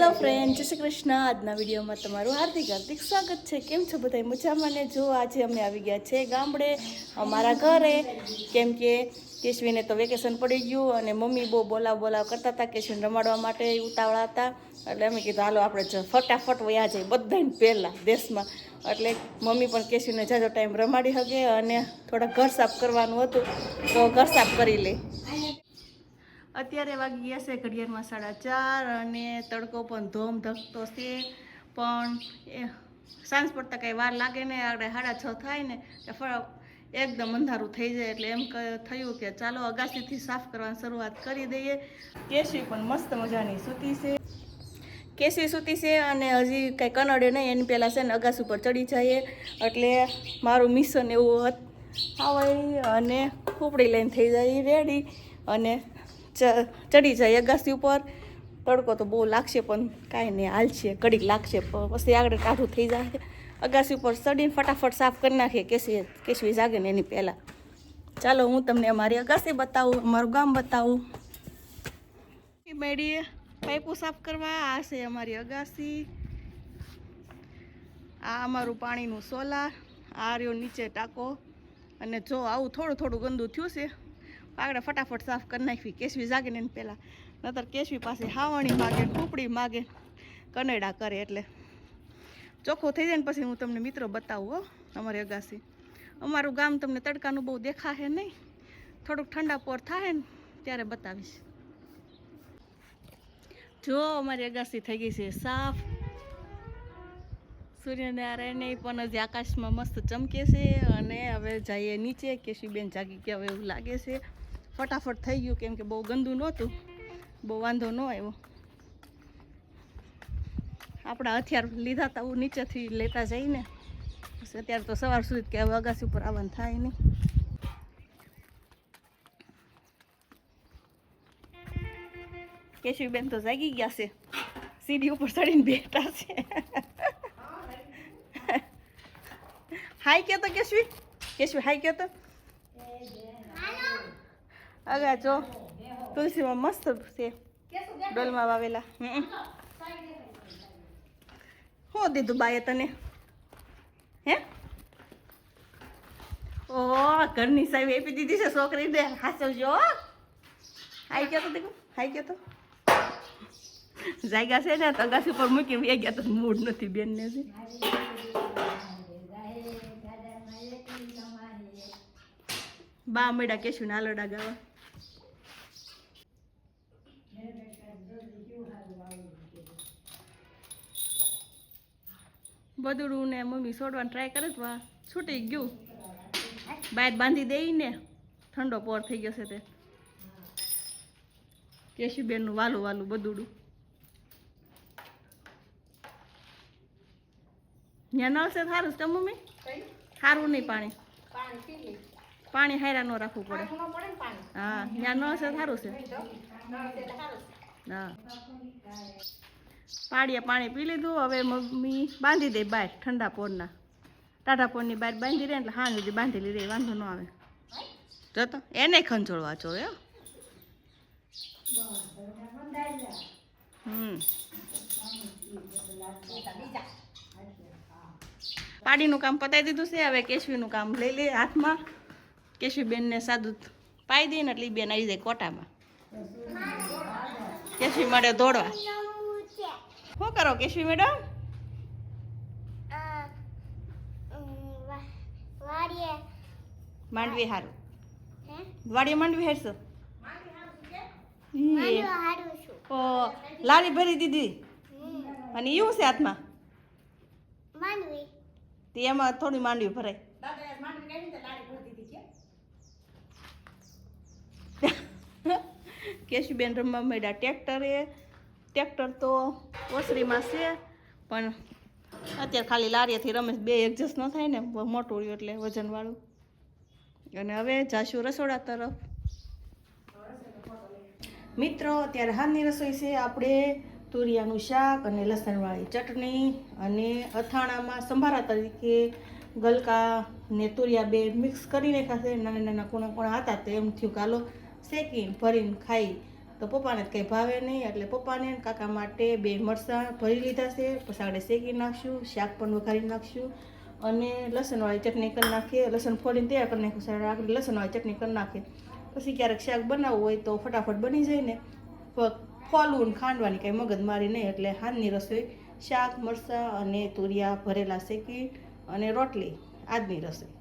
Hello friend, જય શ્રી કૃષ્ણ। આજના વિડીયોમાં તમારું હાર્દિક હાર્દિક સ્વાગત છે। કેમ છો બધા મજામાં ને? જો આજે અમે આવી ગયા છે ગામડે અમારા ઘરે, કેમ કે કેશવીને તો વેકેશન પડી ગયું અને મમ્મી બહુ બોલાવ કરતા હતા કેશવીને રમાડવા માટે ઉતાવળા હતા। એટલે અમે કીધું હાલો આપણે ફટાફટ વયા જાય બધાને પહેલાં દેશમાં। એટલે મમ્મી પણ કેશવીને જાજો ટાઈમ રમાડી શકે અને થોડા ઘર સાફ કરવાનું હતું તો ઘર સાફ કરી લે। અત્યારે વાગી ગયા છે ઘડિયાળમાં 4:30 અને તડકો પણ ધોમ ધકતો છે, પણ એ સાંજ પડતા કંઈ વાર લાગે ને, આપણે 6:30 થાય ને એકદમ અંધારું થઈ જાય। એટલે એમ થયું કે ચાલો અગાસીથી સાફ કરવાની શરૂઆત કરી દઈએ। કેશવી પણ મસ્ત મજાની સૂતી છે, કેશવી સૂતી છે અને હજી કંઈ કનડે નહીં, એની પહેલાં છે ને અગાસી ઉપર ચડી જઈએ। એટલે મારું મિશન એવું આવે અને ઉપડી લઈને થઈ જાય રેડી અને ચડી જાય અગાસી ઉપર। તડકો તો બહુ લાગશે પણ કાંઈ નહીં, હાલશે, ઘડીક લાગશે પછી આગળ કાઢું થઈ જાય। અગાસી ઉપર ચડીને ફટાફટ સાફ કરી નાખીએ કેશવી જાગે ને એની પહેલાં। ચાલો હું તમને અમારી અગાસી બતાવું, અમારું ગામ બતાવું। મેળીએ પાઇપો સાફ કરવા, આ છે અમારી અગાસી, આ અમારું પાણીનું સોલાર, આ રહ્યો નીચે ટાંકો। અને જો આવું થોડું થોડું ગંદુ થયું છે, આગળ ફટાફટ સાફ કરી નાખવી કેશવી જાગે ને એને પહેલાં, નતર કેશવી પાસે હાવણી માગે, કૂપડી માગે, કનેડા કરે। એટલે ચોખ્ખું થઈ જાય ને પછી હું તમને મિત્રો બતાવું હો અમારી અગાસી। અમારું ગામ તમને તડકાનું બહુ દેખાશે નહીં, થોડુંક ઠંડા પોર થાય ને ત્યારે બતાવીશ। જો અમારી અગાસી થઈ ગઈ છે સાફ, સૂર્યનારાયણ પણ હજી આકાશમાં મસ્ત ચમકે છે। અને હવે જઈએ નીચે, કેશવી બેન જાગી ગયા હવે એવું લાગે છે। ફટાફટ થઈ ગયું કેમ કે બહુ ગંદુ નહોતું, બહુ વાંધો ન આવ્યો। આપણા હથિયાર લીધા હતા હું નીચેથી લેતા જઈને, પછી અત્યારે તો સવાર સુધી કે હવે અગાસી ઉપર આવવાનું થાય નહીં। કેશવી બેન તો જાગી ગયા છે, સીડી ઉપર ચડીને બેઠા છે। હાય કે તો કેશવી હાય કે તો અગા જો તુલસીમાં મસ્ત છે ડોલમાં વાવેલા। શું દીધું બાએ તને? હે ઓ ઘરની સાહેબ આપી દીધી છે છોકરીને, હાચવજો। હાય કે તો દીકું, હાય કે તો જાગ્યા છે ને અગાસી ઉપર મૂકી વે ગયા તો મૂડ નથી બેનને છે। બા મેડા કેશવીને આલોડા ગાવા। બદડું ને મમ્મી છોડવાનું ટ્રાય કરે તો છૂટી ગયું, બહાર બાંધી દઈને ઠંડો પોર થઈ ગયો છે તે કેશવી બેનનું વાલું વાલું બદુડું। ત્યાં નળ છે સારું છે મમ્મી, સારું નહીં પાણી હાયરા ન રાખવું પડે। હા ત્યાં નળ છે સારું છે। હા પાડીએ પાણી પી લીધું, હવે મમ્મી બાંધી દે બહાર ઠંડા પોરના, ટાઢા પોરની બહાર બાંધી દે એટલે હા સુધી બાંધી લીધે વાંધો ન આવે। જતો એને ખંચોળવા છો હે। પાડીનું કામ પતાવી દીધું છે, હવે કેશવીનું કામ લઈ લે હાથમાં। કેશવી બેનને સાદું પાઈ દઈને એટલે બેન આવી જાય કોટામાં, કેશવી મળે દોડવા। શું કરો કેશવી મેડમ? માંડવી હારું, વાડીએ માંડવી હારશો? ઓ લારી ભરી દીધી અને એવું છે હાથમાં તે એમાં થોડી માંડવી ભરાય। કેશવી બેન રમવા માંડ્યા ટ્રેક્ટર તો ઓસરીમાં છે પણ અત્યારે ખાલી લારીએથી રમેશ, બે એડજસ્ટ ન થાય ને મોટું રહ્યું એટલે વજનવાળું। અને હવે જાશું રસોડા તરફ। મિત્રો અત્યારે હાલની રસોઈ છે આપણે તુરિયાનું શાક અને લસણવાળી ચટણી, અને અથાણામાં સંભારા તરીકે ગલકા ને તુરિયા બે મિક્સ કરી નાખ્યા છે, નાના નાના કૂણા કૂણા હતા તો એમ થયું કાલો શેકીને ભરીને ખાઈ તો પપ્પાને જ કંઈ ભાવે નહીં, એટલે પપ્પાને ને કાકા માટે 2 મરચાં ભરી લીધા છે. પછી આપણે શેકી નાખશું, શાક પણ વઘારી નાખશું અને લસણવાળી ચટણી કરી નાખીએ. લસણ ફોડીને તૈયાર કરી નાખીશું, આપણે લસણવાળી ચટણી કરી નાખીએ. પછી ક્યારેક શાક બનાવવું હોય તો ફટાફટ બની જાય ને, ફોલવું ને ખાંડવાની કાંઈ મગજમારી નહીં. એટલે હાંજની રસોઈ શાક, મરચાં અને તુરિયા ભરેલા શેકી અને રોટલી, આજની રસોઈ.